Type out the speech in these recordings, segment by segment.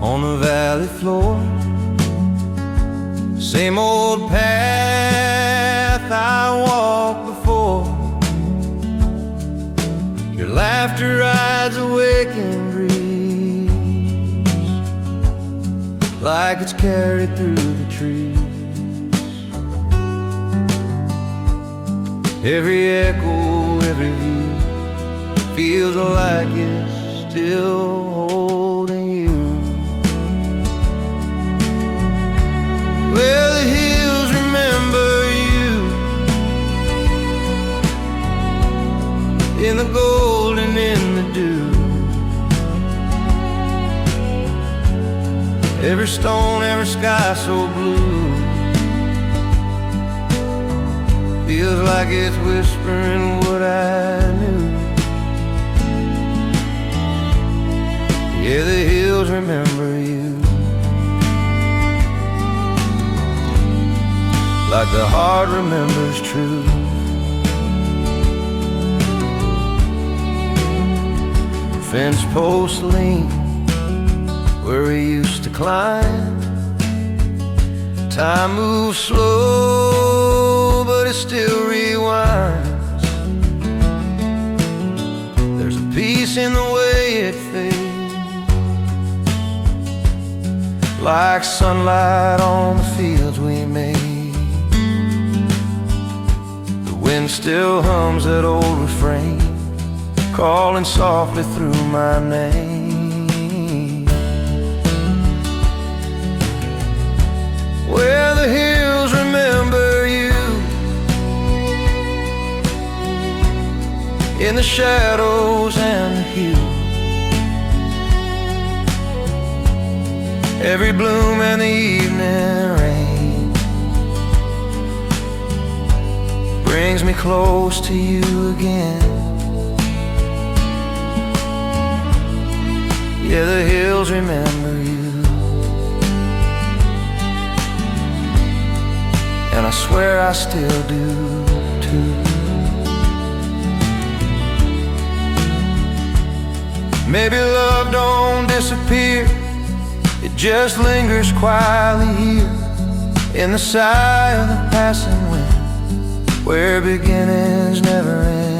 on the valley floor. Same old path I walked before. Your laughter rides a waking breeze, like it's carried through the trees. Every echo, every view feels like it's still holding you. Well, the hills remember you in the gold and in the dew. Every stone, every sky so blue feels like it's whispering what I knew. Yeah, the hills remember you, like the heart remembers truth. Fence posts lean where we used to climb. Time moves slow, but it still rewinds. There's a peace in the way it fades, like sunlight on the fields we made. The wind still hums that old refrain, calling softly through my name. Where the hills remember you in the shadows and the hue. Every bloom and the evening rain brings me close to you again. Yeah, the hills remember you, and I swear I still do too. Maybe love don't disappear, it just lingers quietly here in the sigh of the passing wind, where beginnings never end.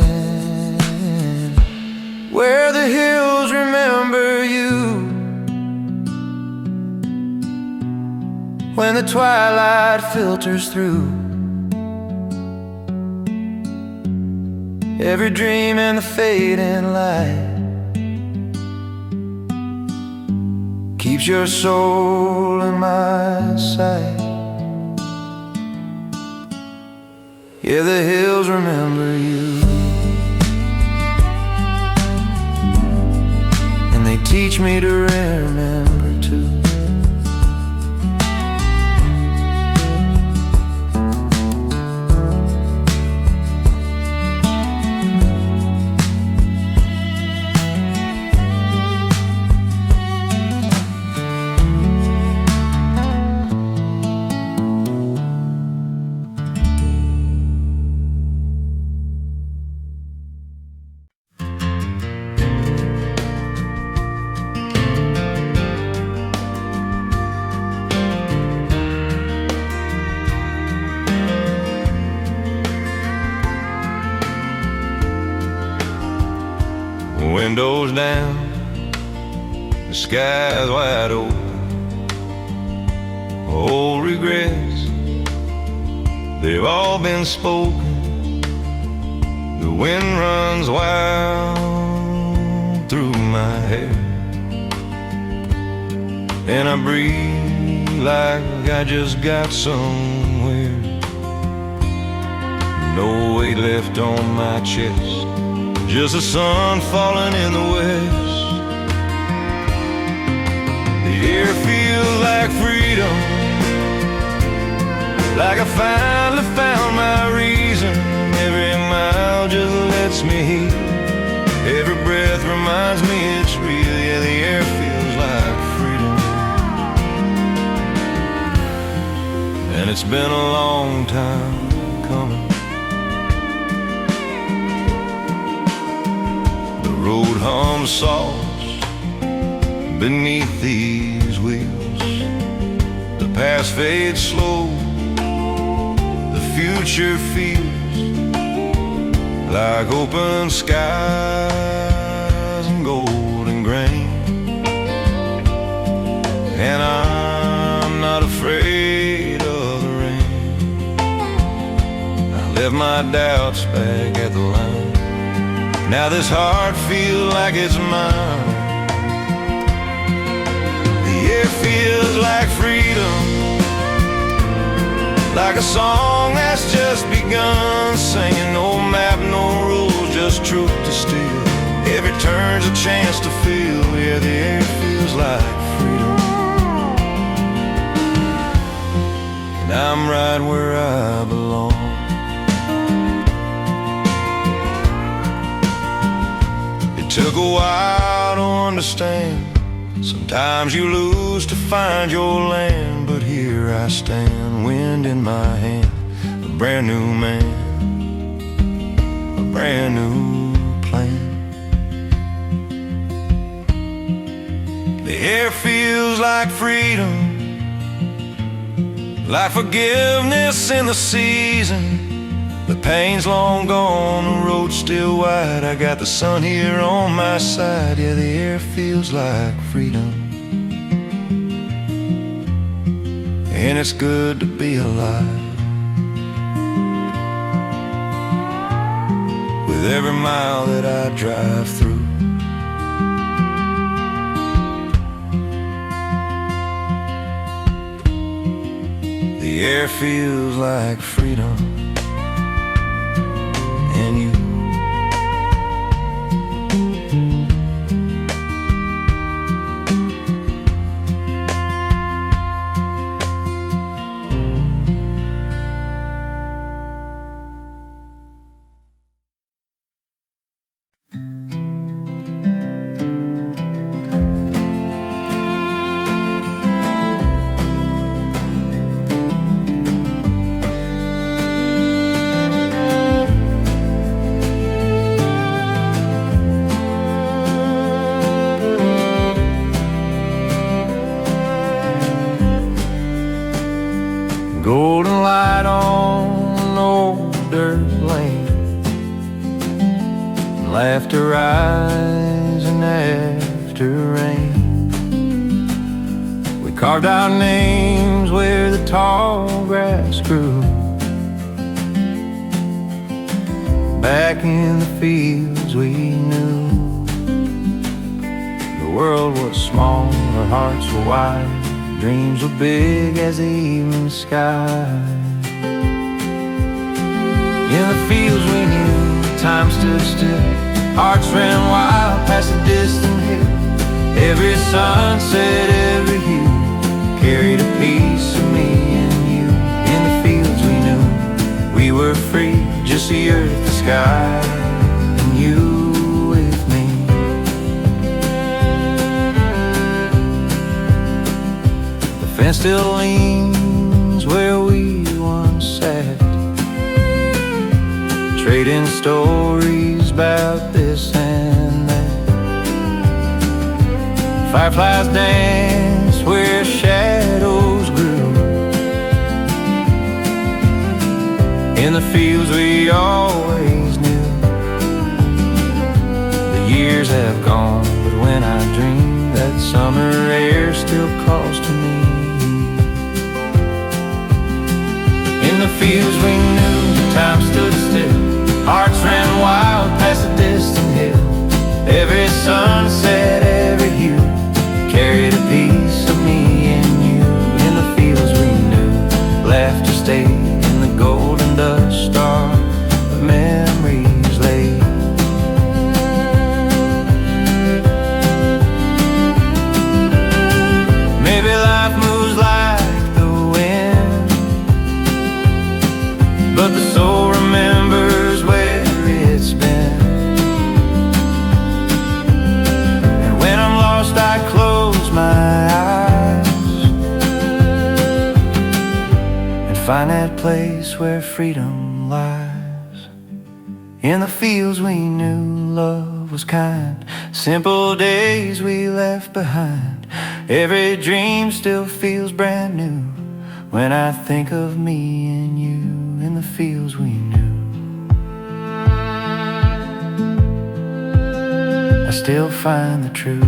Where the hills remember you when the twilight filters through. Every dream and the fading light keeps your soul in my sight. Yeah, the hills remember you, and they teach me to remember too. Windows down, the sky's wide open. Old regrets, they've all been spoken. The wind runs wild through my hair, and I breathe like I just got somewhere. No weight left on my chest, just the sun falling in the west. The air feels like freedom, like I finally found my reason. Every mile just lets me heal, every breath reminds me it's real. Yeah, the air feels like freedom, and it's been a long time coming. The road hums soft beneath these wheels. The past fades slow, the future feels like open skies and golden grain. And I'm not afraid of the rain. I left my doubts back at the line. Now this heart feels like it's mine. The air feels like freedom, like a song that's just begun. Singing no map, no rules, just truth to steal. Every turn's a chance to feel. Yeah, the air feels like freedom, and I'm right where I belong. It took a while to understand. Sometimes you lose to find your land, but here I stand, wind in my hand, a brand new man, a brand new plan. The air feels like freedom, like forgiveness in the season. The pain's long gone, the road's still wide. I got the sun here on my side. Yeah, the air feels like freedom, and it's good to be alive. With every mile that I drive through, the air feels like freedom. And you, golden light on an old dirt lane, laughter rising after rain. We carved our names where the tall grass grew, back in the fields we knew. The world was small, our hearts were wide, dreams were big as the evening sky. In the fields we knew, time stood still, hearts ran wild past the distant hill. Every sunset, every hue carried a piece of me and you. In the fields we knew, we were free, just the earth, the sky, and you with me. Fence still leans where we once sat, trading stories about this and that. Fireflies dance where shadows grew. In the fields we always knew. The years have gone, but when I dream, that summer air still calls to me. In the fields we knew, time stood still, hearts ran wild past a distant hill. Every sunset, every hue carried a piece of me and you. In the fields we knew, laughter stayed in the golden dust star of memories laid. Maybe life moves like the wind, but the soul remembers where it's been. And when I'm lost I close my eyes and find that place where freedom lies. In the fields we knew, love was kind, simple days we left behind. Every dream still feels brand new when I think of me and you in the fields we knew. I still find the truth.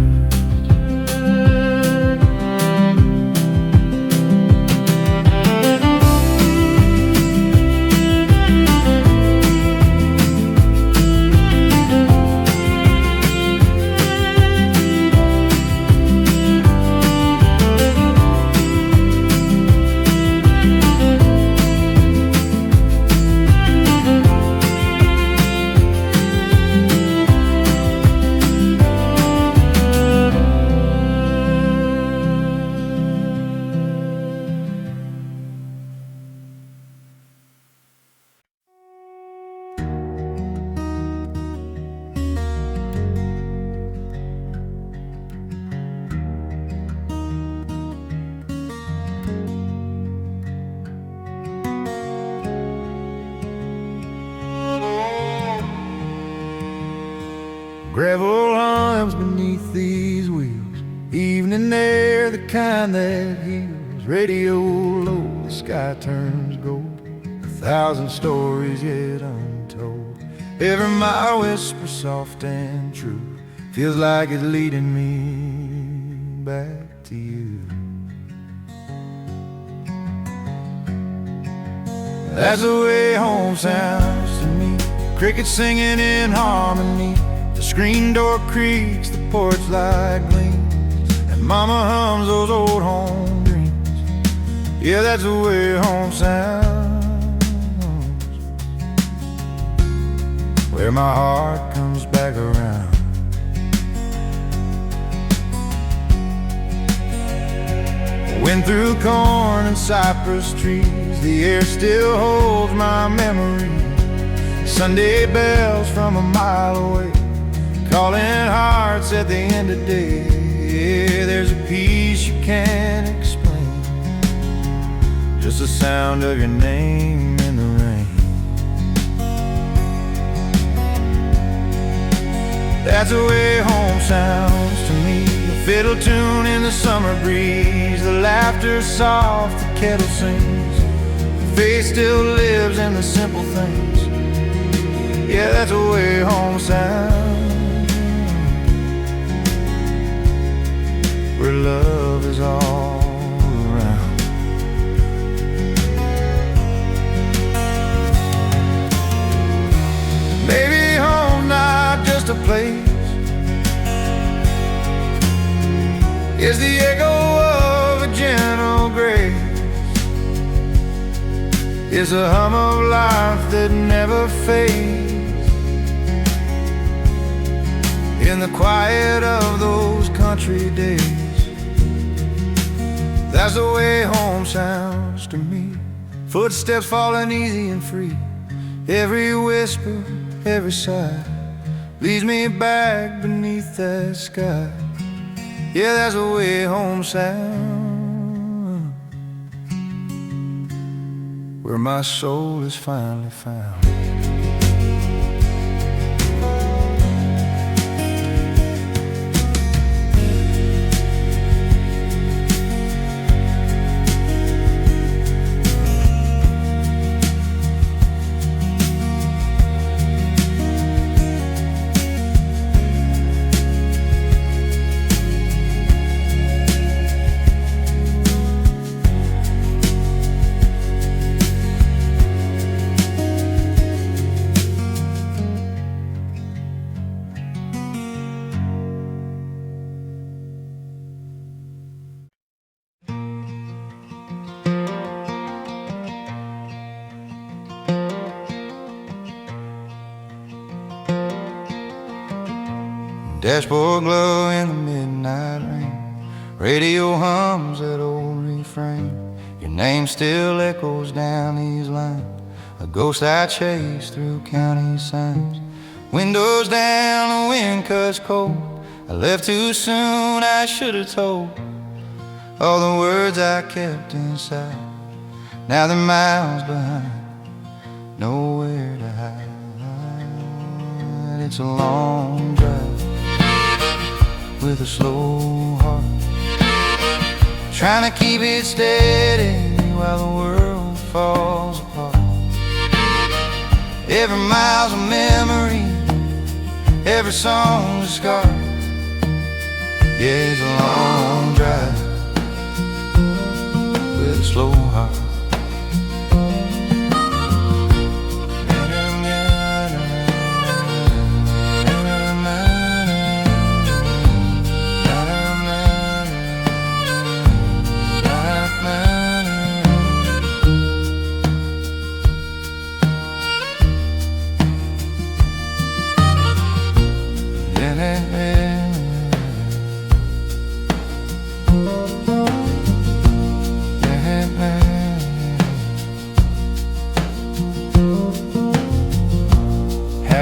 Gravel arms beneath these wheels, evening air, the kind that heals. Radio low, the sky turns gold, 1,000 stories yet untold. Every mile whisper soft and true, feels like it's leading me back to you. That's the way home sounds to me, crickets singing in harmony. The screen door creaks, the porch light gleams, and mama hums those old home dreams. Yeah, that's the way home sounds, where my heart comes back around. Wind through corn and cypress trees, the air still holds my memories. Sunday bells from a mile away, calling hearts at the end of day. Yeah, there's a peace you can't explain, just the sound of your name in the rain. That's the way home sounds to me, a fiddle tune in the summer breeze, the laughter soft, the kettle sings, the faith still lives in the simple things. Yeah, that's the way home sounds, where love is all around. Maybe home's not just a place, it's the echo of a gentle grace, it's a hum of life that never fades, in the quiet of those country days. That's the way home sounds to me, footsteps falling easy and free, every whisper, every sigh leads me back beneath that sky. Yeah, that's the way home sounds, where my soul is finally found. Dashboard glow in the midnight rain, radio hums that old refrain. Your name still echoes down these lines, a ghost I chase through county signs. Windows down, the wind cuts cold, I left too soon, I should have told all the words I kept inside. Now they're miles behind, nowhere to hide. It's a long drive with a slow heart, trying to keep it steady while the world falls apart. Every mile's a memory, every song's a scar. Yeah, it's a long drive with a slow heart.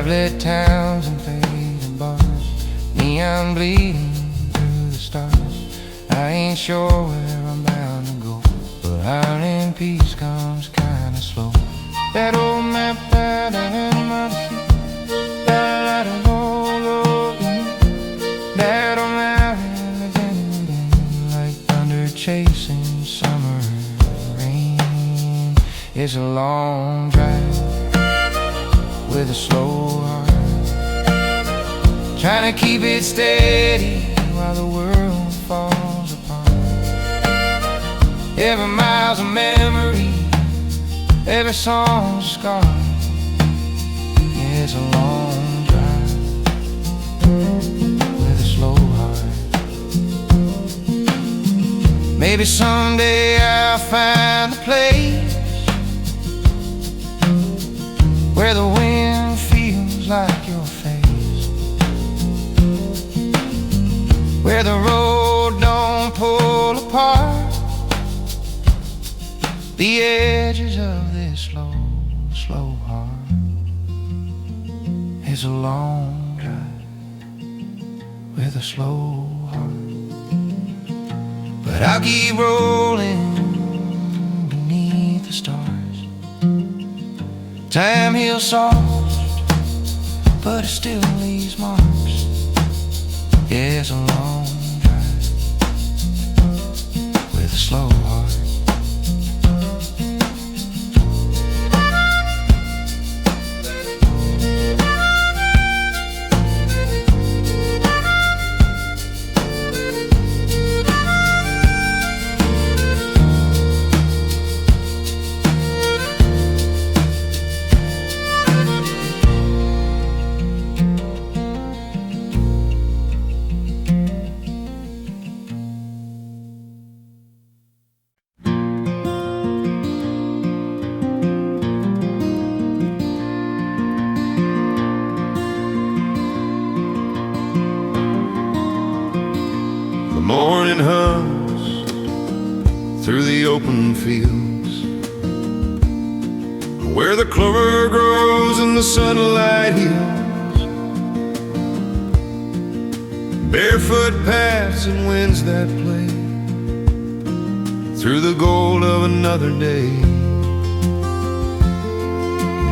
Lit towns and faded bars, neon bleeding through the stars. I ain't sure where I'm bound to go, but out in peace comes kinda slow. That old map that I had in my feet, that I roll over me, that old mountain like thunder chasing summer rain. It's a long drive with a slow heart, trying to keep it steady while the world falls apart. Every mile's a memory, every song's a scar. Yeah, it's a long drive with a slow heart. Maybe someday I'll find a place where the wind feels like your face, where the road don't pull apart the edges of this slow, slow heart. It's a long drive with a slow heart, but I'll keep rolling beneath the stars. Time heals soft, but it still leaves marks. Yeah, it's a long drive with a slow heart. Morning hums through the open fields, where the clover grows and the sunlight heals. Barefoot paths and winds that play through the gold of another day.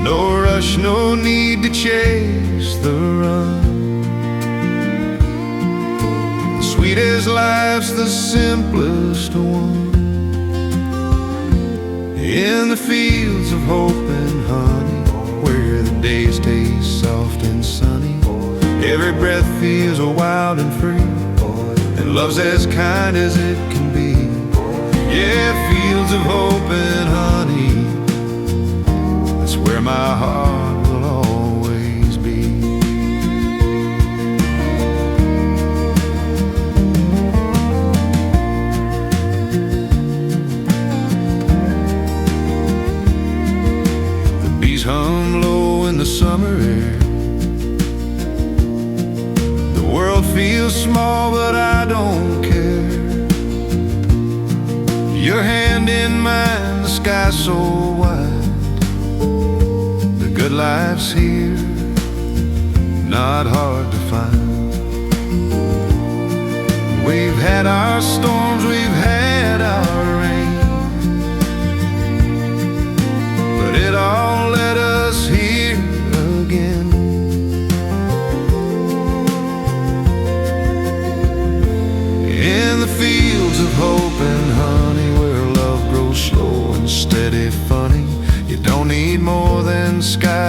No rush, no need to chase the run. Sweet as life's the simplest one, in the fields of hope and honey, where the days taste soft and sunny. Every breath feels wild and free, and love's as kind as it can be. Yeah, fields of hope and honey, that's where my heart will always be. Hum low in the summer air. The world feels small, but I don't care. Your hand in mine, the sky so wide. The good life's here, not hard to find. We've had our storms, we've had our rain, but it all led us here again.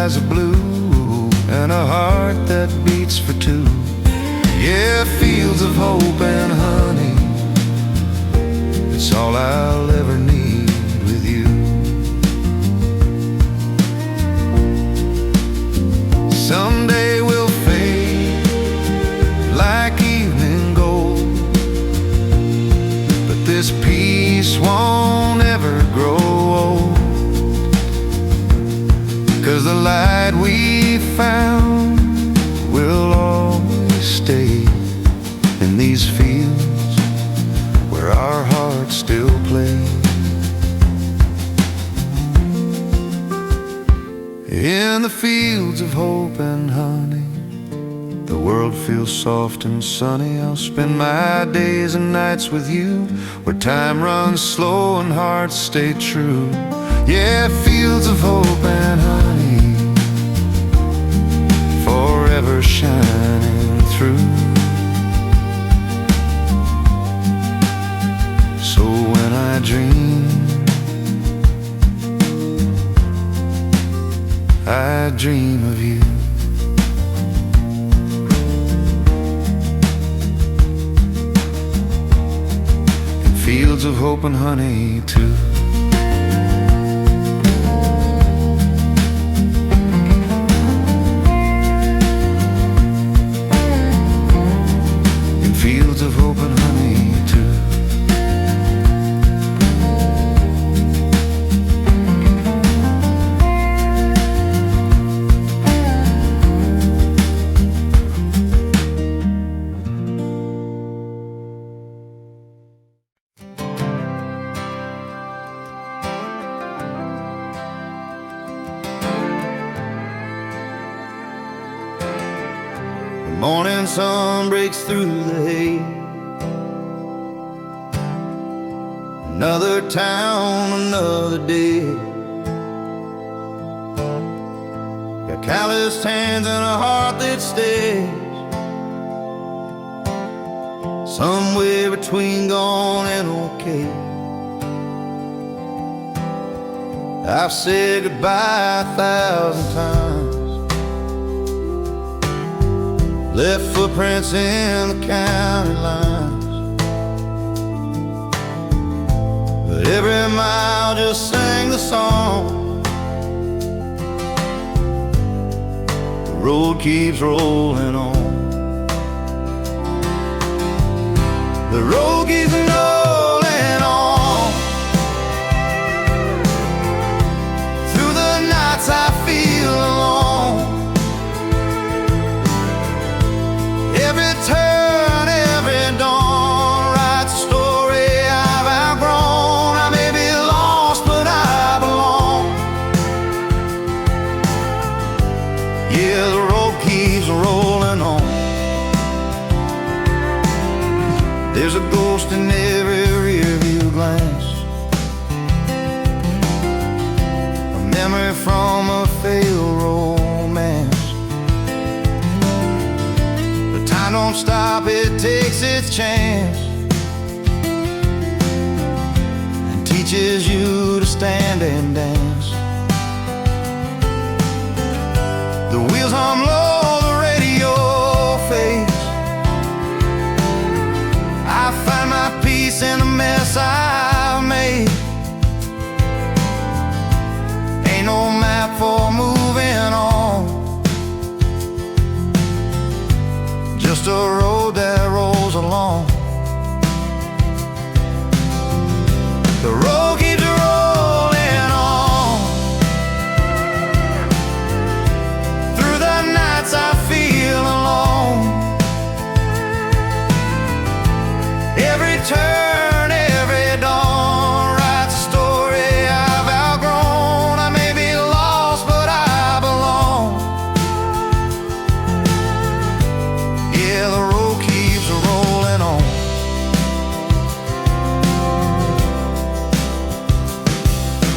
skies of blue, and a heart that beats for two. Yeah, fields of hope and honey, it's all I'll ever need with you. Someday we'll fade like evening gold, but this peace won't ever grow old, 'cause the light we found will always stay in these fields where our hearts still play. In the fields of hope and honey, the world feels soft and sunny. I'll spend my days and nights with you, where time runs slow and hearts stay true. Yeah, fields of hope and honey, forever shining through. So when I dream, I dream of you. And fields of hope and honey too. And fields of hope and honey too. Morning sun breaks through the hay. Another town, another day. Got calloused hands and a heart that stays somewhere between gone and okay. I've said goodbye 1,000 times, left footprints in the county lines, but every mile just sang the song. The road keeps rolling on. The road keeps rolling on. Through the nights I feel alone. Every turn, every dawn writes a story I've outgrown. I may be lost, but I belong. Yeah, the road keeps rolling on. There's a ghost in every rearview glance, a memory from a failed romance. Time don't stop, it takes its chance, and teaches you to stand and dance. The wheels hum low, the radio fades. I find my peace in the mess I've made. Ain't no map for moving on, just a road that rolls along. The road keeps rolling on. Through the nights I feel alone. Every turn, every dawn writes a story I've outgrown. I may be lost, but I belong. Yeah, the road keeps rolling on.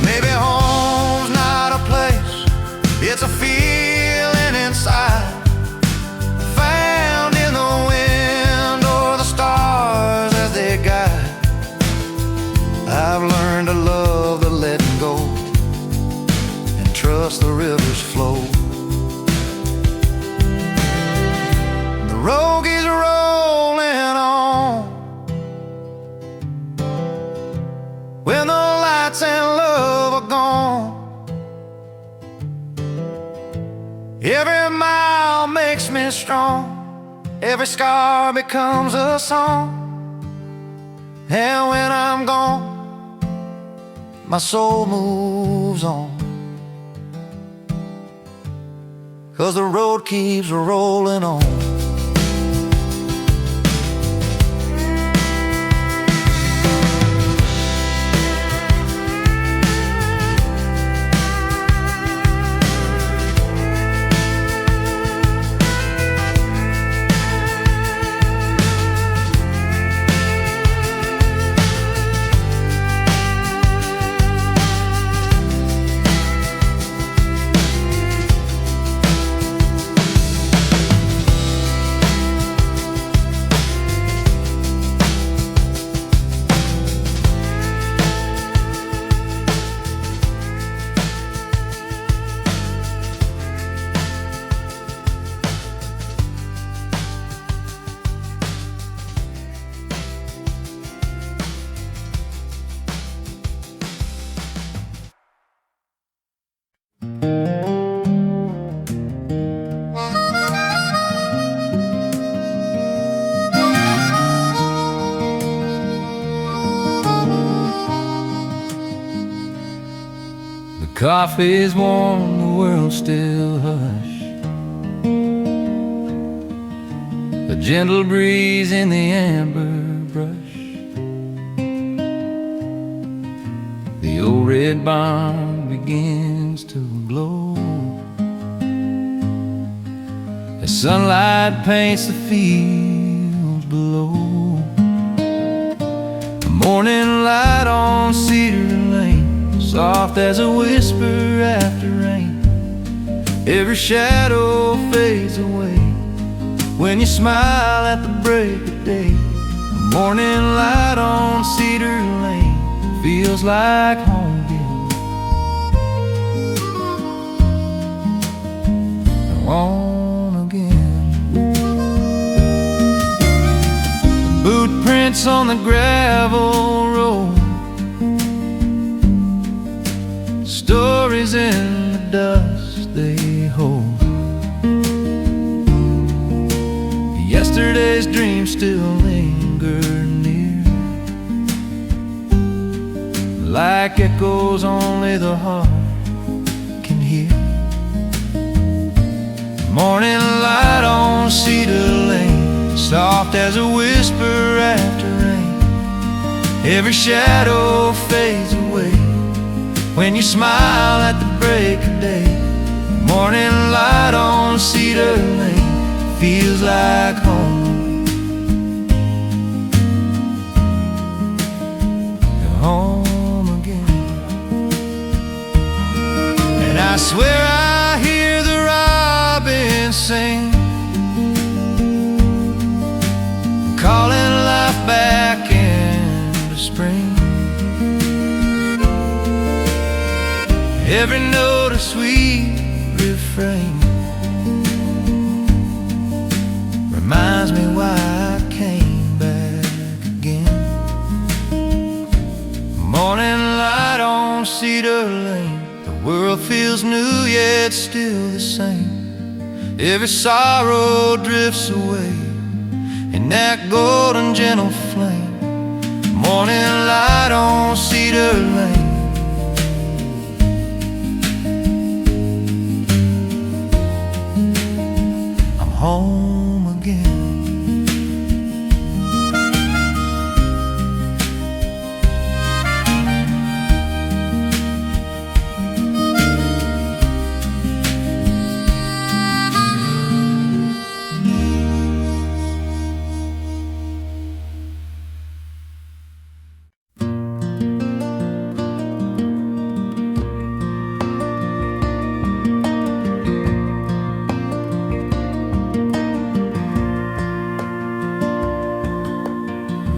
Maybe home's not a place, it's a feeling inside, found in the wind or the stars as they guide. I've learned to love the letting go and trust the river's flow. strong. Every scar becomes a song. And when I'm gone, my soul moves on, 'cause the road keeps rolling on. Coffee's warm, the world's still hushed. A gentle breeze in the amber brush. The old red barn begins to glow as sunlight paints the fields below. The morning light on Cedar Lane, soft as a whisper after rain. Every shadow fades away when you smile at the break of day. The morning light on Cedar Lane feels like home again. Home again. Boot prints on the gravel road, stories in the dust they hold. Yesterday's dreams still linger near, like echoes only the heart can hear. Morning light on Cedar Lane, soft as a whisper after rain. Every shadow fades away when you smile at the break of day. Morning light on Cedar Lane feels like home. You're home again. And I swear I hear the robins sing, calling life back into spring. Every note a sweet refrain reminds me why I came back again. Morning light on Cedar Lane, the world feels new yet still the same. Every sorrow drifts away in that golden gentle flame. Morning light on Cedar Lane, home again.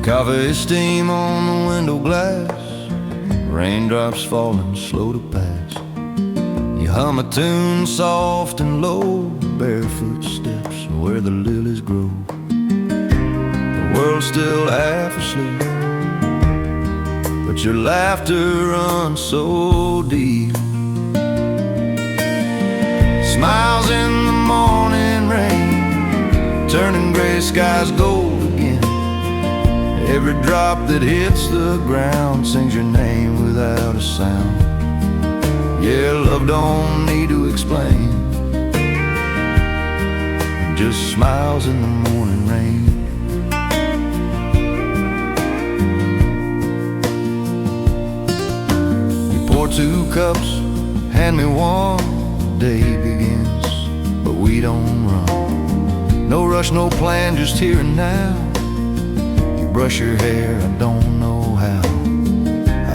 Coffee steam on the window glass, raindrops falling slow to pass. You hum a tune soft and low, barefoot steps where the lilies grow. The world's still half asleep, but your laughter runs so deep. Smiles in the morning rain, turning gray skies gold again. Every drop that hits the ground sings your name without a sound. Yeah, love don't need to explain, it just smiles in the morning rain. You pour 2 cups, hand me one, day begins, but we don't run. No rush, no plan, just here and now. You brush your hair, I don't know how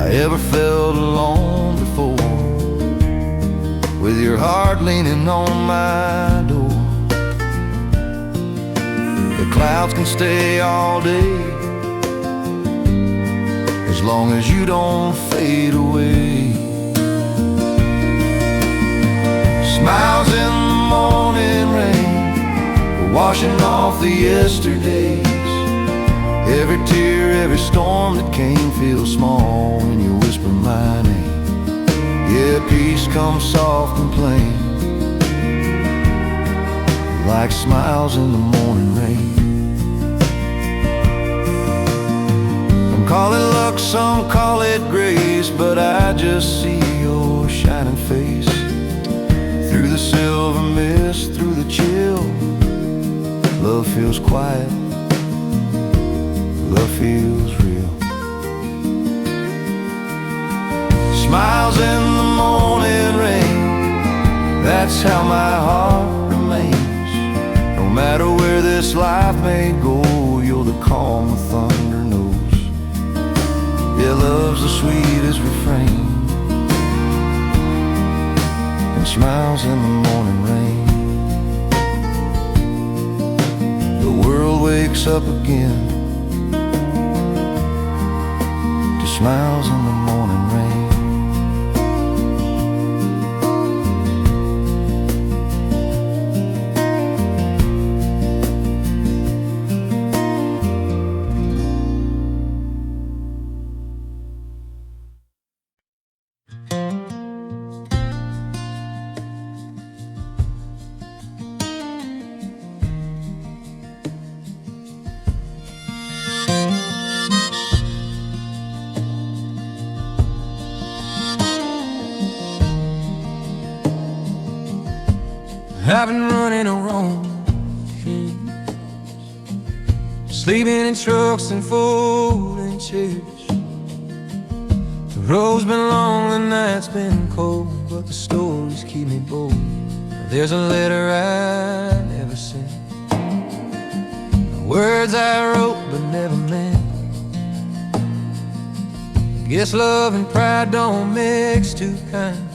I ever felt alone before, with your heart leaning on my door. The clouds can stay all day, as long as you don't fade away. Smiles in the morning rain, washing off the yesterdays. Every tear, every storm that came feels small when you whisper my name. Yeah, peace comes soft and plain, like smiles in the morning rain. Some call it luck, some call it grace, but I just see your shining face through the silver mist, through the chill. Love feels quiet, love feels real. Smiles in the morning rain, that's how my heart remains. No matter where this life may go, you're the calm the thunder knows. Yeah, love's the sweetest refrain, and smiles in the morning rain. The world wakes up again to smiles in the morning rain. I've been running around, sleeping in trucks and folding chairs. The road's been long, the night's been cold, but the stories keep me bold. There's a letter I never sent, words I wrote but never meant. Guess love and pride don't mix too kind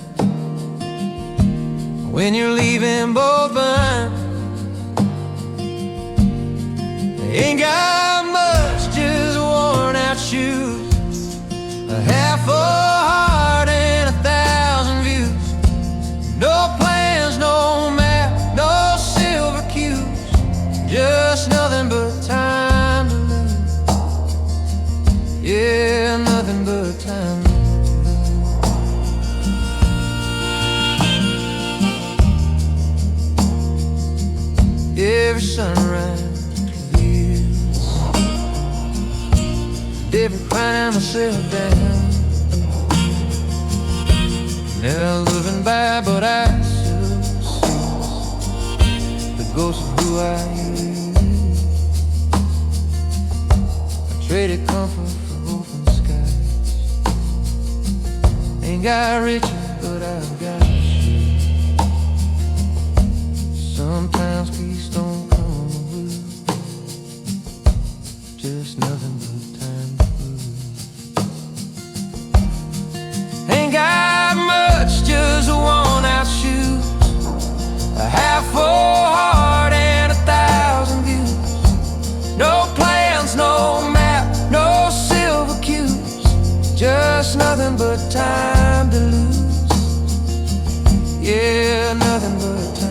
when you're leaving both behind. They ain't got much, just worn out shoes, a half a heart and 1,000 views. No plans, no map, no silver cues, just nothing but time to lose. Yeah, nothing but time to lose. Every sunrise reveals every crying myself down. Never looking back, but I still see the ghost of who I used. I traded comfort for open skies. Ain't got riches, but I've got you. Sometimes peace don't come with just nothing but time to lose. Ain't got much, just worn out shoes, a half full heart and 1,000 views. No plans, no map, no silver cues, just nothing but time to lose. Yeah, nothing but time.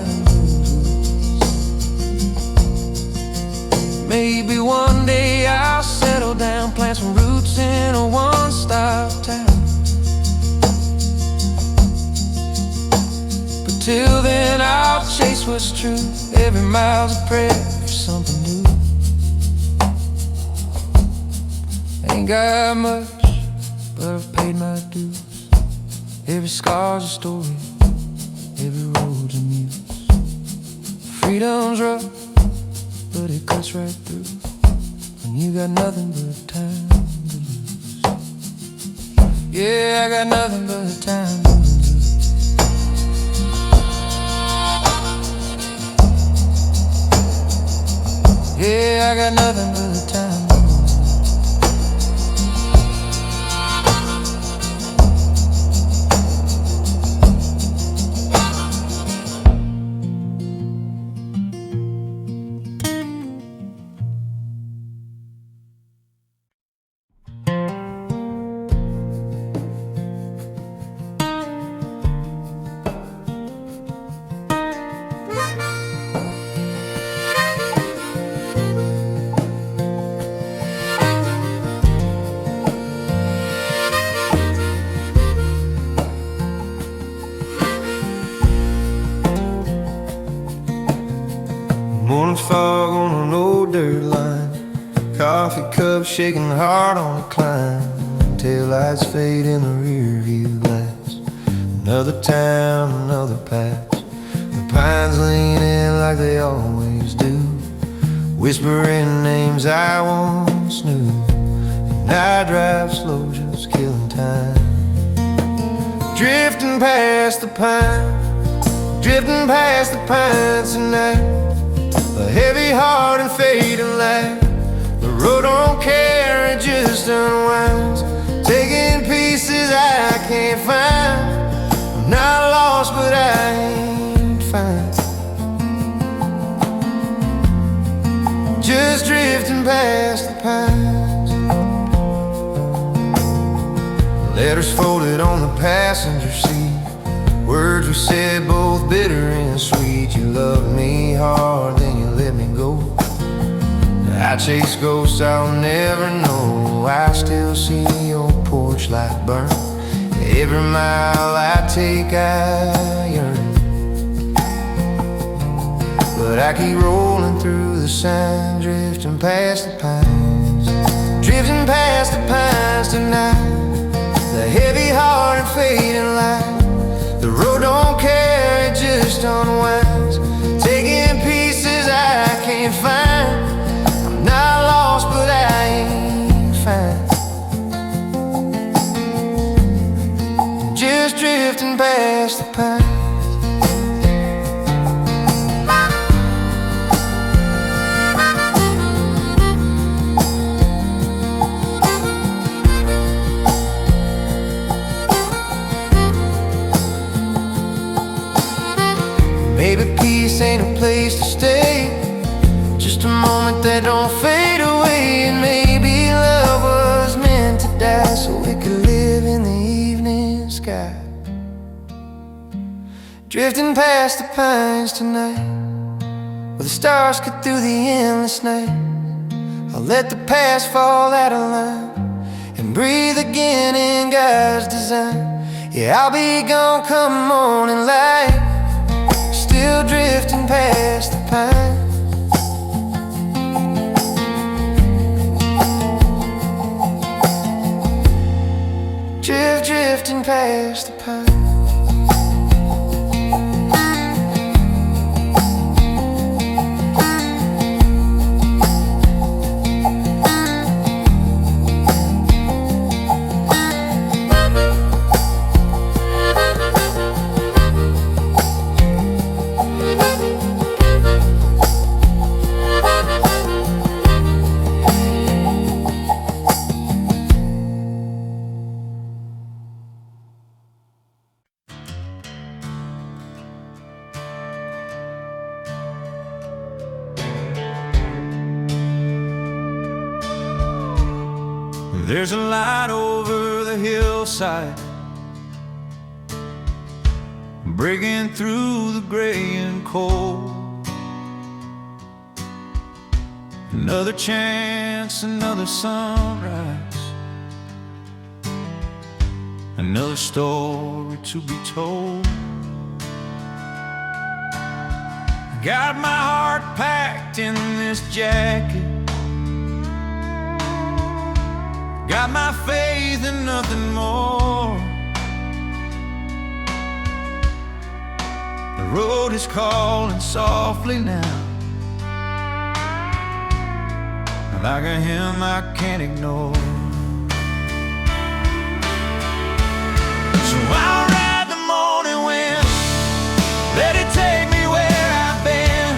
Maybe one day I'll settle down, plant some roots in a one-stop town. But till then I'll chase what's true. Every mile's a prayer for something ain't got much, but I've paid my dues. Every scar's a story, every road's a muse. Freedom's rough, but it cuts right through when you got nothing but time to lose. Yeah, I got nothing but time to lose. Yeah, I got nothing but time to lose. Morning fog on an old dirt line, coffee cup shaking hard on the climb. Taillights fade in the rear view glass. Another town, another patch. The pines lean in like they always do, whispering names I once knew. And I drive slow, just killing time, drifting past the pines, drifting past the pines tonight. A heavy heart and fading light. The road don't care, it just unwinds, taking pieces I can't find. I'm not lost, but I ain't fine. Just drifting past the pines. Letters folded on the passenger seat, words we said both bitter and sweet. You loved me hard, then you let me go. I chase ghosts I'll never know. I still see your porch light burn. Every mile I take I yearn, but I keep rolling through the sand, drifting past the pines, drifting past the pines tonight. The heavy heart and fading light. The road don't care, it just unwinds, taking pieces I can't find. I'm not lost, but I ain't fine. Just drifting past the pines. Maybe peace ain't a place to stay, just a moment that don't fade away. And maybe love was meant to die so it could live in the evening sky. Drifting past the pines tonight, where the stars cut through the endless night. I'll let the past fall out of line and breathe again in God's design. Yeah, I'll be gone come morning light, still drifting past the pines. Drifting past the pines. There's a light over the hillside, breaking through the gray and cold. Another chance, another sunrise, another story to be told. Got my heart packed in this jacket, got my faith in nothing more. The road is calling softly now, like a hymn I can't ignore. So I'll ride the morning wind, let it take me where I've been,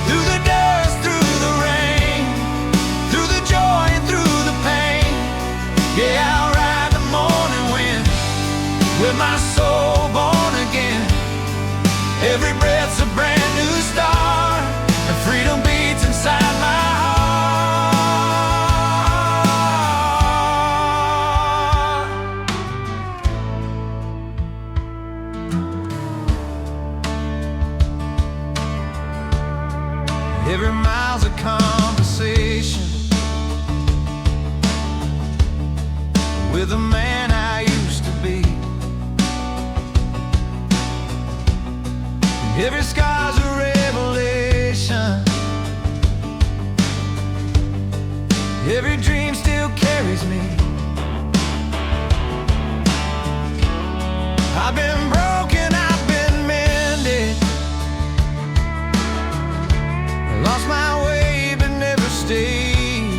through the dust, through the rain, through the joy and through the pain. Yeah, I'll ride the morning wind, with my soul born again. Every breath's a brand new start, and freedom beats inside my heart. Every mile's a conversation with the man I used to be. Every scar's a revelation, every dream still carries me. I've been broken, I've been mended, I lost my way but never stayed.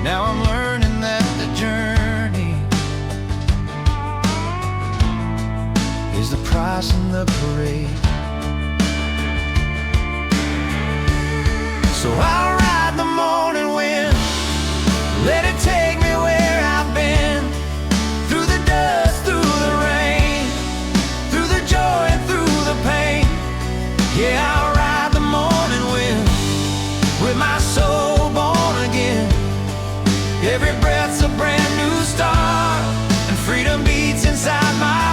Now I'm learning that the journey is the price in the parade. So I'll ride the morning wind, let it take me where I've been, through the dust, through the rain, through the joy and through the pain. Yeah, I'll ride the morning wind, with my soul born again. Every breath's a brand new start, and freedom beats inside my heart.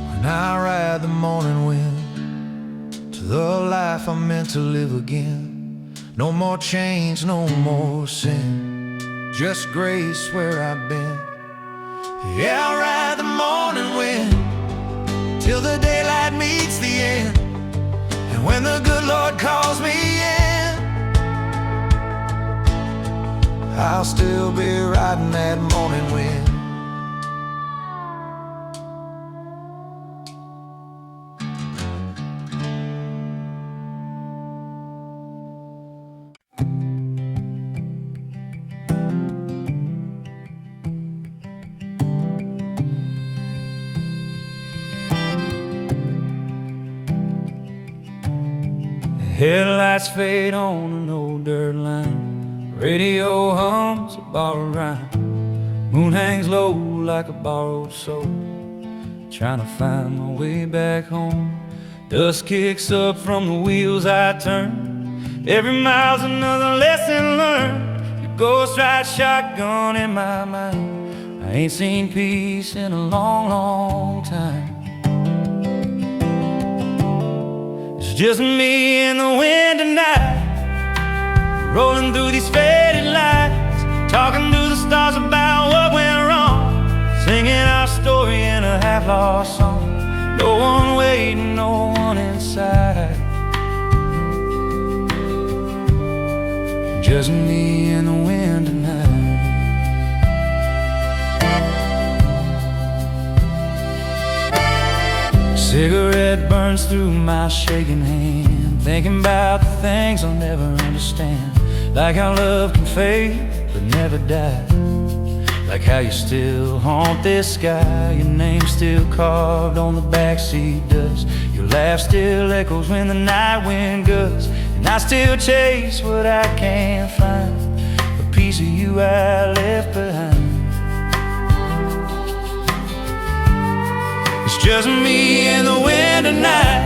When I ride the morning wind to the life I'm meant to live again. No more chains, no more sin, just grace where I've been. Yeah, I'll ride the morning wind till the daylight meets the end. And when the good Lord calls me in, I'll still be riding that morning wind. Headlights fade on an old dirt line, radio hums a borrowed rhyme, moon hangs low like a borrowed soul, trying to find my way back home. Dust kicks up from the wheels I turn, every mile's another lesson learned. Your ghost ride shotgun in my mind, I ain't seen peace in a long, long time. It's just me and the wind tonight, rolling through these faded lights, talking to the stars about what went wrong, singing our story in a half-lost song. No one waiting, no one inside, just me and the wind tonight. Cigarette burns through my shaking hand, thinking about the things I'll never understand, like how love can fade but never die, like how you still haunt this sky, your name still carved on the backseat dust, your laugh still echoes when the night wind gusts, and I still chase what I can't find, a piece of you I left behind. It's just me and the wind tonight,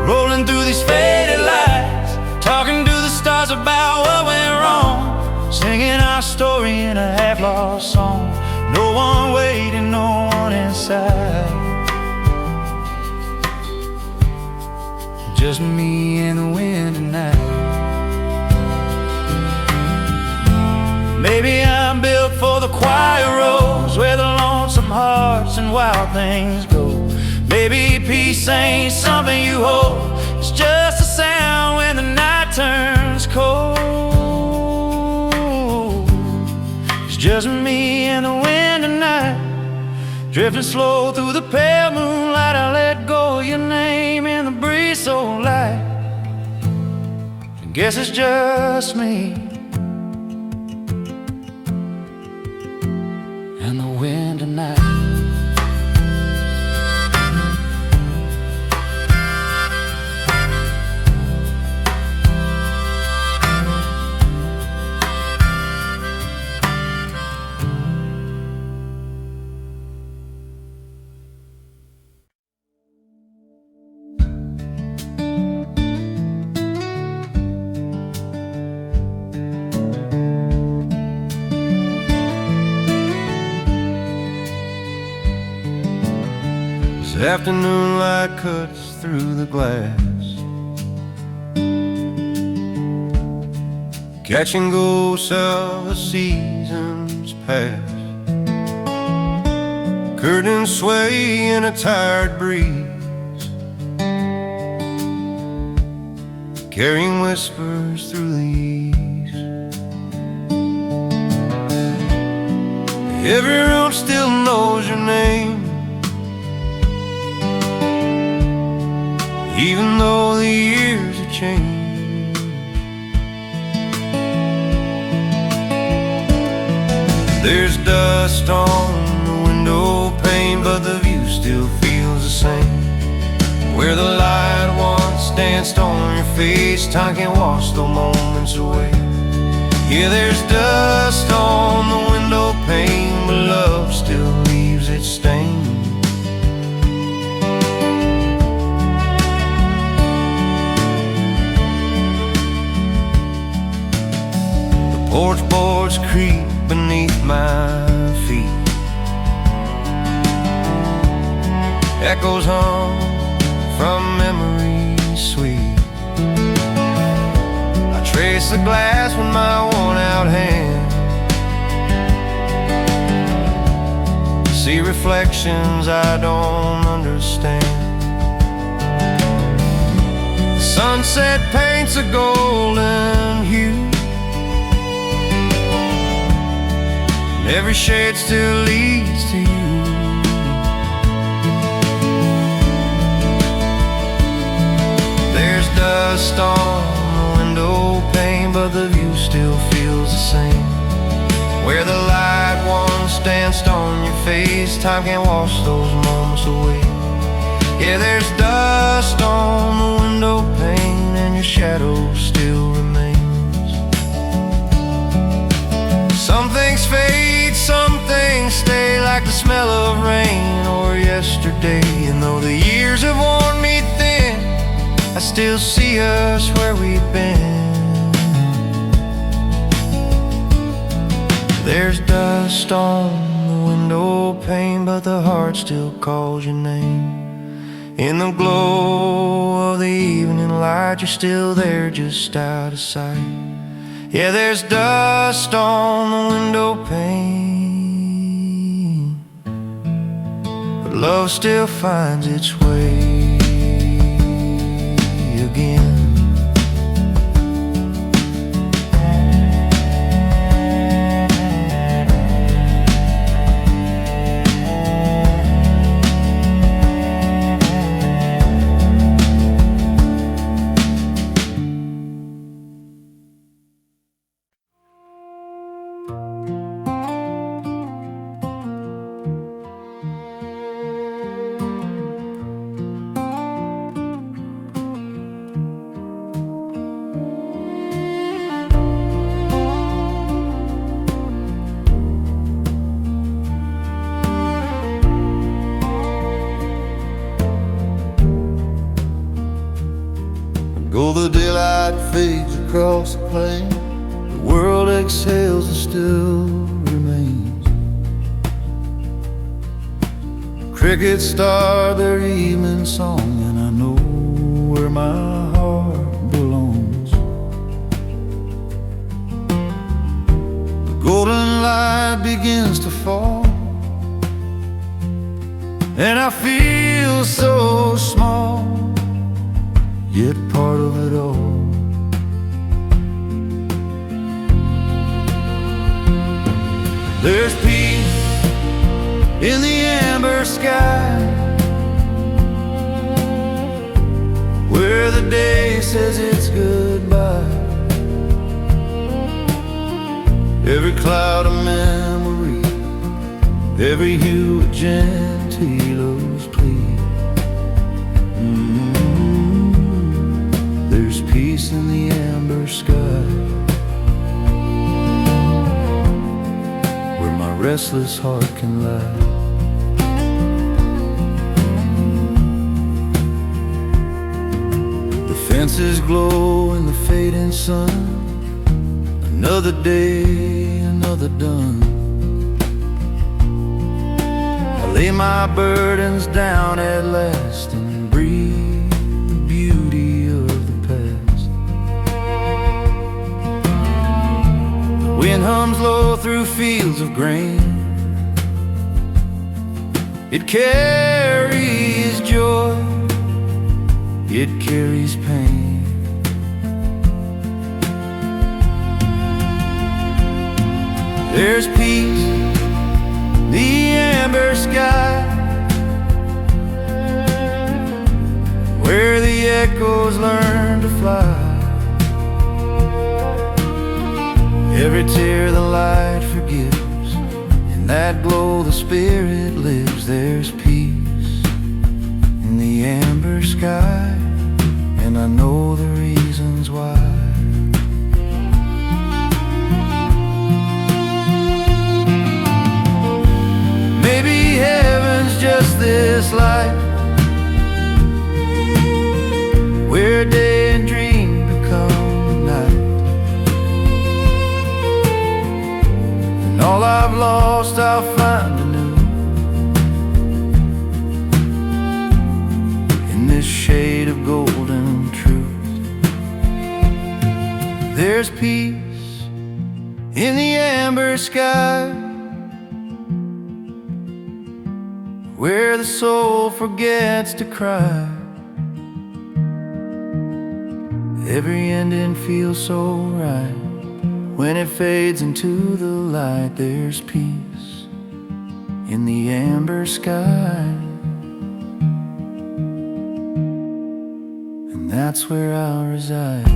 rolling through these faded lights, talking to the stars about what went wrong, singing our story in a half-lost song. No one waiting, side. Just me and the wind tonight. Maybe I'm built for the quiet roads where the lonesome hearts and wild things go. Maybe peace ain't something you hold, it's just a sound when the night turns cold. It's just me and the wind tonight, drifting slow through the pale moonlight. I let go of your name in the breeze so light. I guess it's just me and the wind tonight. Afternoon light cuts through the glass, catching ghosts of the seasons past. Curtains sway in a tired breeze, carrying whispers through the east. Every room still knows your name, even though the years have changed. There's dust on the window pane, but the view still feels the same. Where the light once danced on your face, time can't wash those moments away. Yeah, there's dust on the window pane, but love still leaves its stain. Porch boards creak beneath my feet, echoes hum from memories sweet. I trace the glass with my worn-out hand, see reflections I don't understand. The sunset paints a golden hue, every shade still leads to you. There's dust on the window pane, but the view still feels the same. Where the light once danced on your face, time can't wash those moments away. Yeah, there's dust on the window pane, and your shadow still remains. Some things fade, some things stay, like the smell of rain or yesterday. And though the years have worn me thin, I still see us where we've been. There's dust on the window pane, but the heart still calls your name. In the glow of the evening light, you're still there, just out of sight. Yeah, there's dust on the window pane, but love still finds its way again. Though the daylight fades across the plain, the world exhales and still remains. Crickets start their evening song, and I know where my heart belongs. The golden light begins to fall, and I feel so small, yet part of it all. There's peace in the amber sky, where the day says it's goodbye. Every cloud a memory, every hue a gentilo's plea. There's peace in the amber sky, where my restless heart can lie. The fences glow in the fading sun, another day, another done. I lay my burdens down at last and breathe the beauty of the past. The wind hums low through fields of grain, it carries joy, it carries pain. There's peace, the amber sky, where the echoes learn to fly. Every tear the light forgives, in that glow the spirit lives. There's peace in the amber sky, and I know the reasons why. Maybe heaven's just this light, where day and dream become night. And all I've lost I'll find anew, in this shade of golden truth. There's peace in the amber sky, where the soul forgets to cry. Every ending feels so right, when it fades into the light. There's peace in the amber sky, and that's where I'll reside.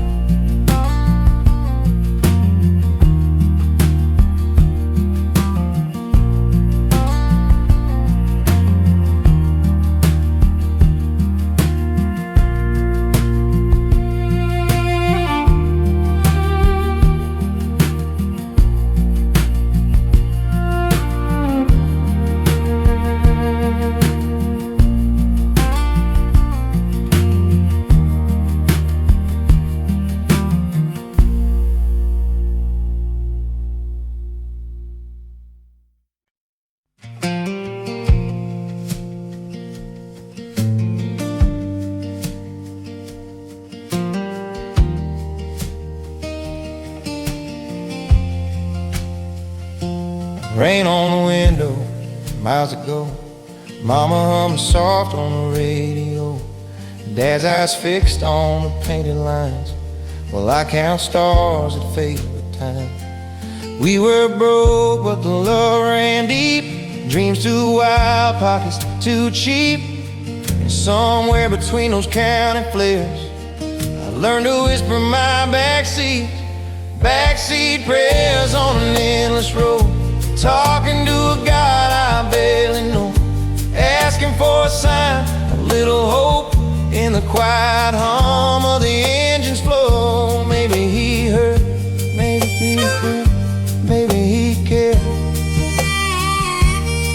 Rain on the window, miles ago. Mama humming soft on the radio. Dad's eyes fixed on the painted lines, while I count stars that fade with time. We were broke, but the love ran deep. Dreams too wild, pockets too cheap. And somewhere between those counting flares, I learned to whisper my backseat prayers on an endless road. Talking to a God I barely know, asking for a sign, a little hope in the quiet hum of the engine's flow. Maybe he heard, maybe he could, maybe he cared.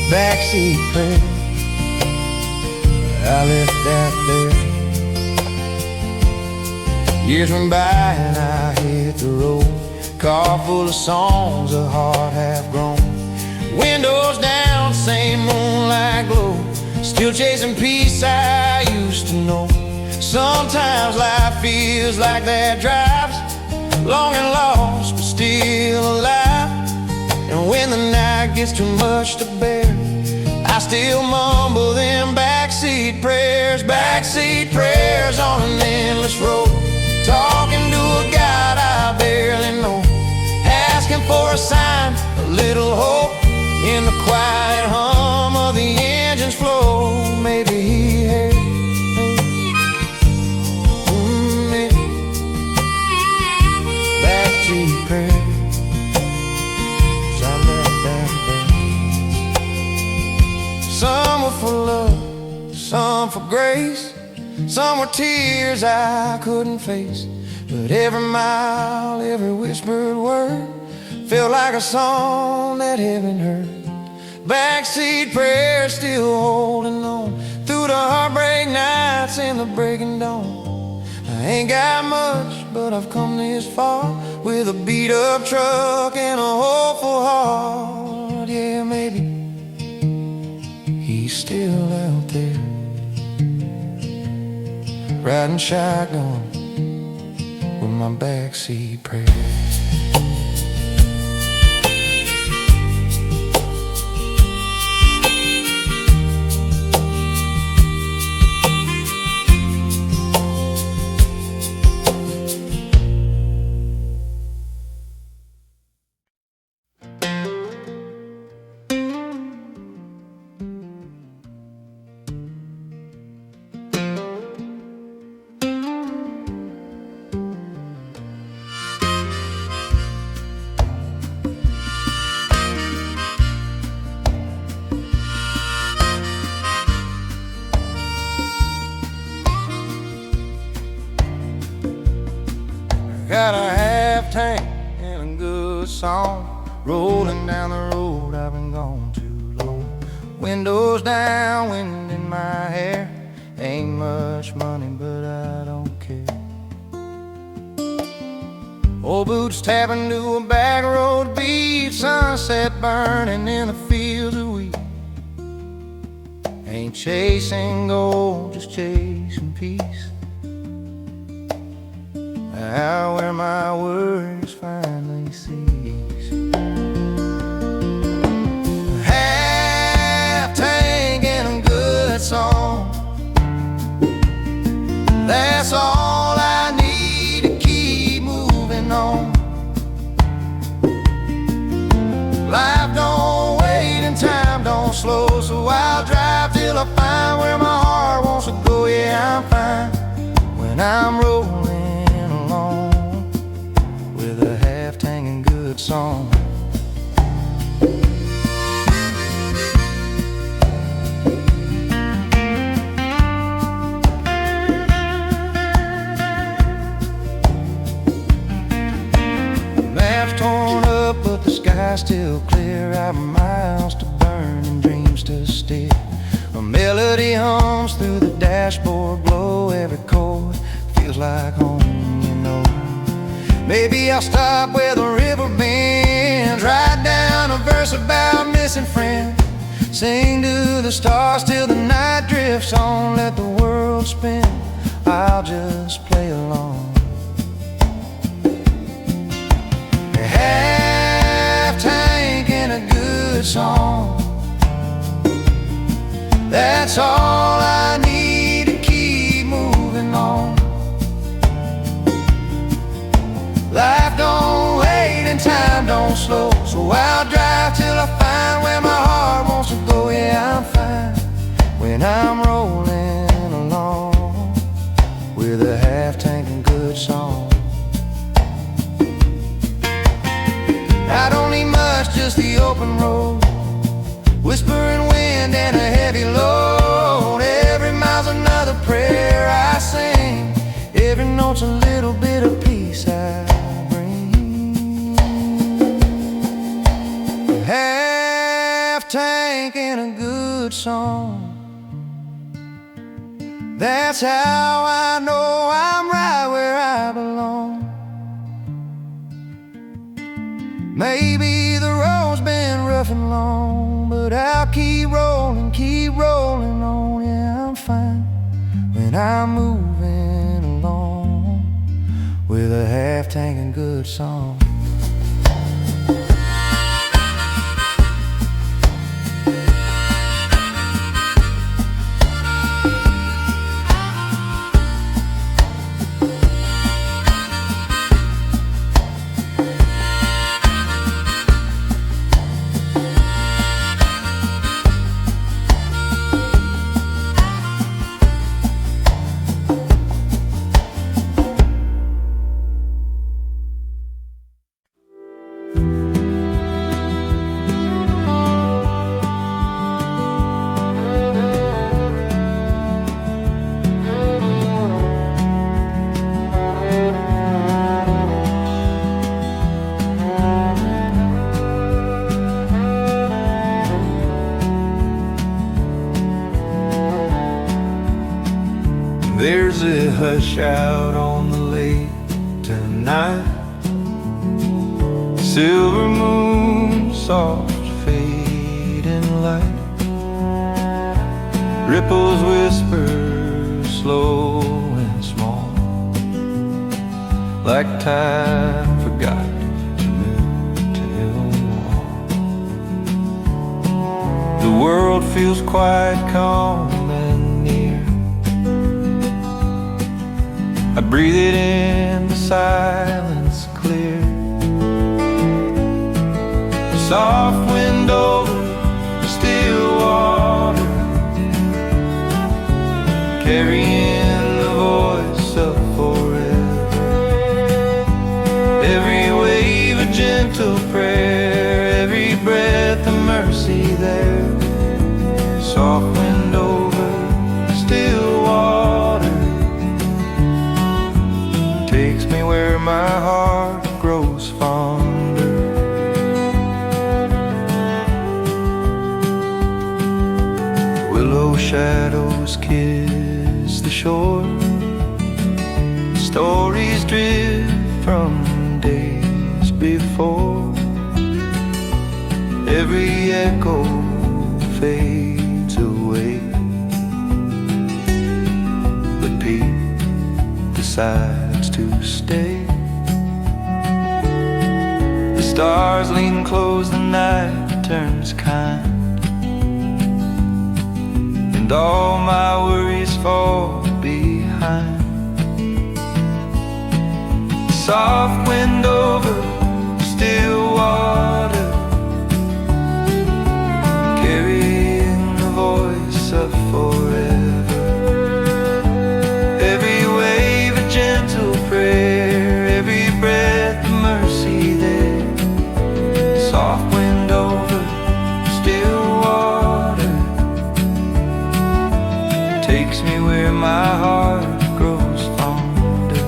Backseat prayer, I left that there. Years went by and I hit the road, car full of songs, a heart half grown. Windows down, same moonlight glow. still chasing peace I used to know. Sometimes life feels like that drives, long and lost but still alive. And when the night gets too much to bear, I still mumble them backseat prayers on an endless road, talking to a God I barely know, asking for a sign, a little hope in the quiet hum of the engine's flow. Maybe he had backseat prayers. Some were for love, some for grace, some were tears I couldn't face. But every mile, every whispered word felt like a song that heaven heard. Backseat prayers still holding on through the heartbreak nights and the breaking dawn. I ain't got much, but I've come this far with a beat up truck and a hopeful heart. Yeah, maybe he's still out there, riding shotgun with my backseat prayers. Got a half tank and a good song, rolling down the road, I've been gone too long. Windows down, wind in my hair, ain't much money but I don't care. Old boots tapping to a back road beat, sunset burning in the fields of wheat. Ain't chasing gold, just chasing peace. Out where my words finally cease. Half tank and a good song, that's all I need to keep moving on. Life don't wait and time don't slow, so I'll drive till I find where my heart wants to go. Yeah, I'm fine when I'm rolling with a half tank and good song. Map's torn up but the sky's still clear. I've miles to burn and dreams to steer. A melody hums through the dashboard glow. Every chord feels like home, you know. Maybe I'll stop where the river bends, write down a verse about missing friends, sing to the stars till the night drifts on. Let the world spin, I'll just play along. A half tank and a good song, that's all I need to keep moving on. Life don't wait and time don't slow, so I'll drive till I find where my heart wants to go. Yeah, I'm fine when I'm rolling along with a half tank and good song. I don't need much, just the open road, whispering wind and a heavy load. Every mile's another prayer I sing, every note's a little bit of peace I bring. A half tank and a good song, that's how I know I'm right where I belong. Maybe the road's been rough and long, but I'll keep rolling, keep keep rolling on, yeah, I'm fine when I'm moving along with a half tank and good song. There's a hush out on the lake tonight, silver moon, soft fading light, ripples whisper slow and small, like time forgot to tell all. The world feels quite calm and near. I breathe it in, the silence clear. Soft wind over still water, carrying the voice of forever. Every wave a gentle prayer, every breath a mercy there. Soft wind over still water, takes me where my heart grows fonder. Willow shadows kiss the shore, stories drift from days before. Every echo fades away, but Pete decides to stay. The stars lean close, the night turns kind, and all my worries fall behind. Soft wind over still water, carrying the voice of forever. Every wave a gentle prayer, every breath a mercy there. Soft wind over still water, takes me where my heart grows fonder.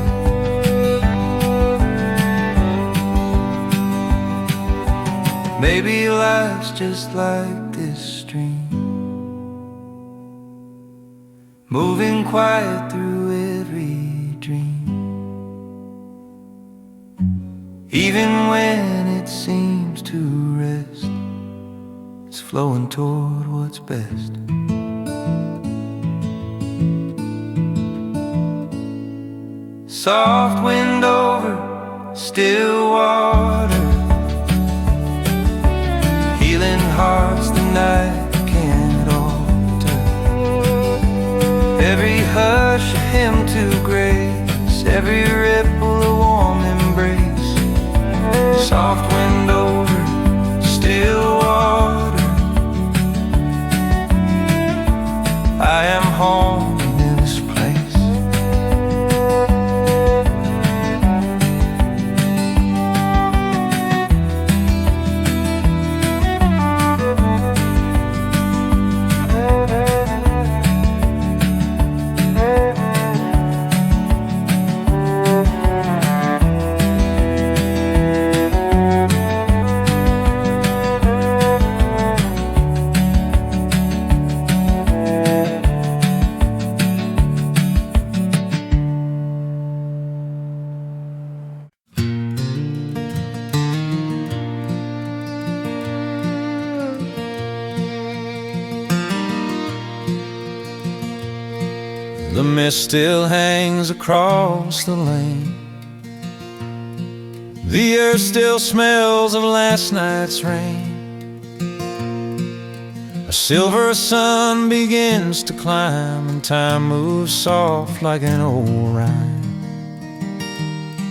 Maybe life's just like this stream, moving quiet through every dream. Even when it seems to rest, it's flowing toward what's best. Soft wind over still water, healing hearts the night can't alter. Every hush a hymn to grace, every ripple a warm embrace. Soft wind over still water, I am home in this place. The mist still hangs across the lane. The earth still smells of last night's rain. A silver sun begins to climb, and time moves soft like an old rhyme.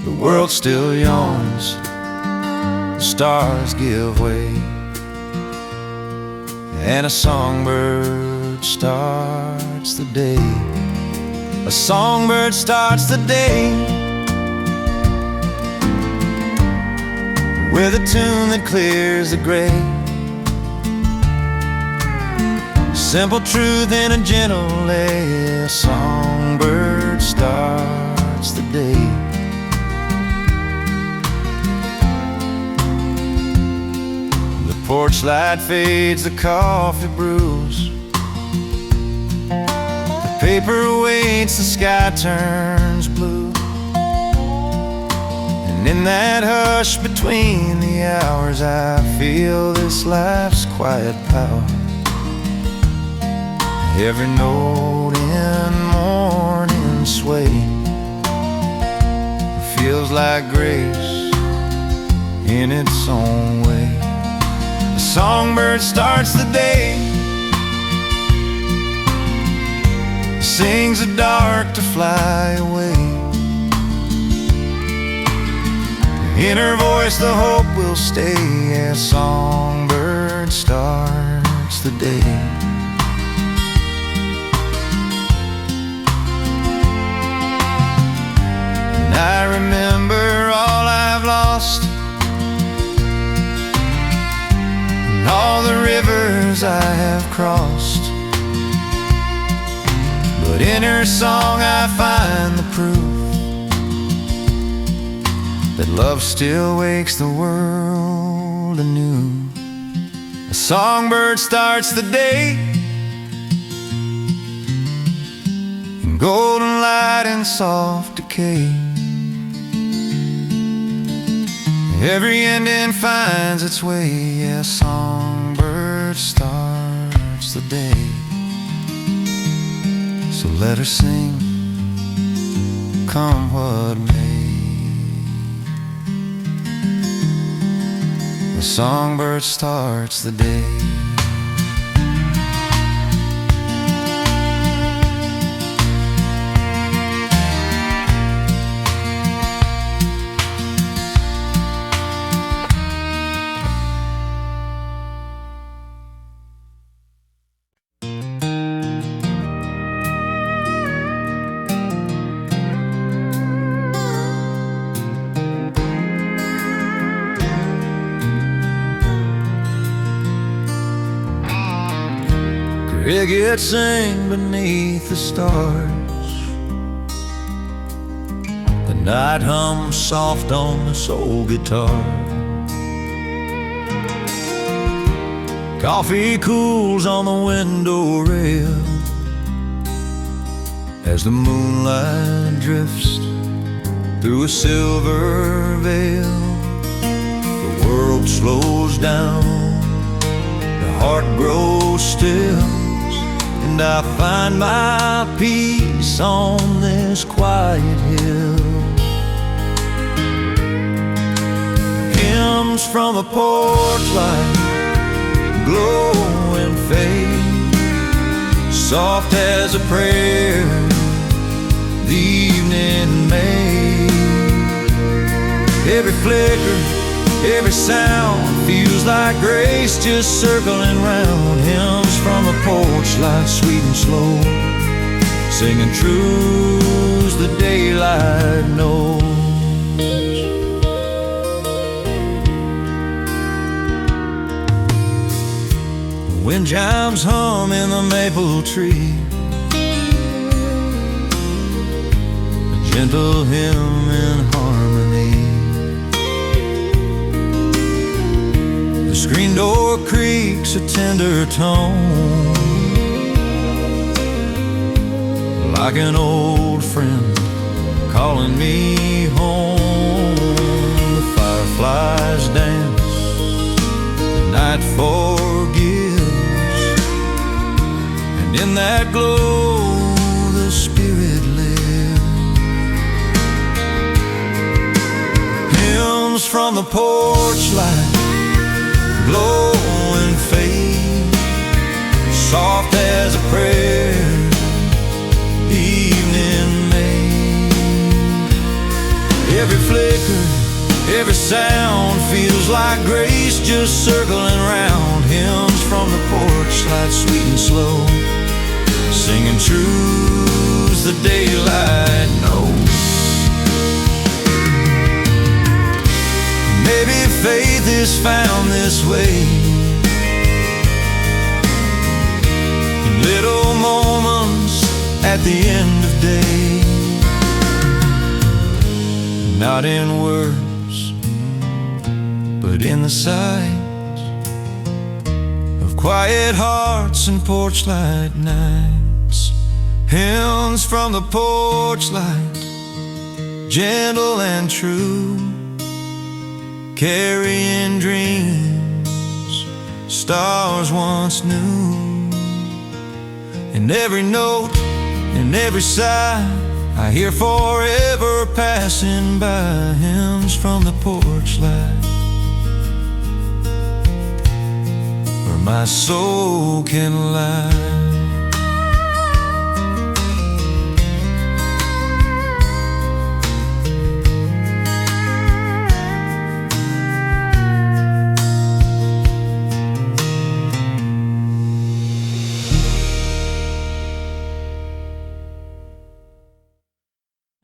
The world still yawns, the stars give way, and a songbird starts the day. A songbird starts the day with a tune that clears the gray. Simple truth in a gentle lay. A songbird starts the day. The porch light fades, the coffee brews, the paper waits, the sky turns blue. And in that hush between the hours, I feel this life's quiet power. Every note in morning sway feels like grace in its own way. A songbird starts the day, sings the dark to fly away. In her voice the hope will stay. A songbird starts the day. I remember all I've lost, and all the rivers I have crossed. But in her song I find the proof that love still wakes the world anew. A songbird starts the day in golden light and soft decay. Every ending finds its way. Yeah, a songbird starts the day. So let her sing, come what may. The songbird starts the day. Crickets sing beneath the stars. The night hums soft on the soul guitar. Coffee cools on the window rail as the moonlight drifts through a silver veil. The world slows down, the heart grows still, and I find my peace on this quiet hill. Hymns from a porch light glow and fade, soft as a prayer the evening made. Every flicker, every sound feels like grace just circling round. Hymns from a porch light, sweet and slow, singing truths the daylight knows. The wind chimes hum in the maple tree, a gentle hymn in harmony. The screen door creaks a tender tone, like an old friend calling me home. The fireflies dance, the night forgives, and in that glow the spirit from the porch light, glow and fade, soft as a prayer, evening made. Every flicker, every sound feels like grace just circling round. Hymns from the porch light, sweet and slow, singing truths the daylight knows. Maybe faith is found this way, in little moments at the end of day, not in words, but in the sight of quiet hearts and porch light nights. Hymns from the porch light, gentle and true, carrying dreams stars once knew. And every note and every sigh I hear forever passing by. Hymns from the porch light, where my soul can lie.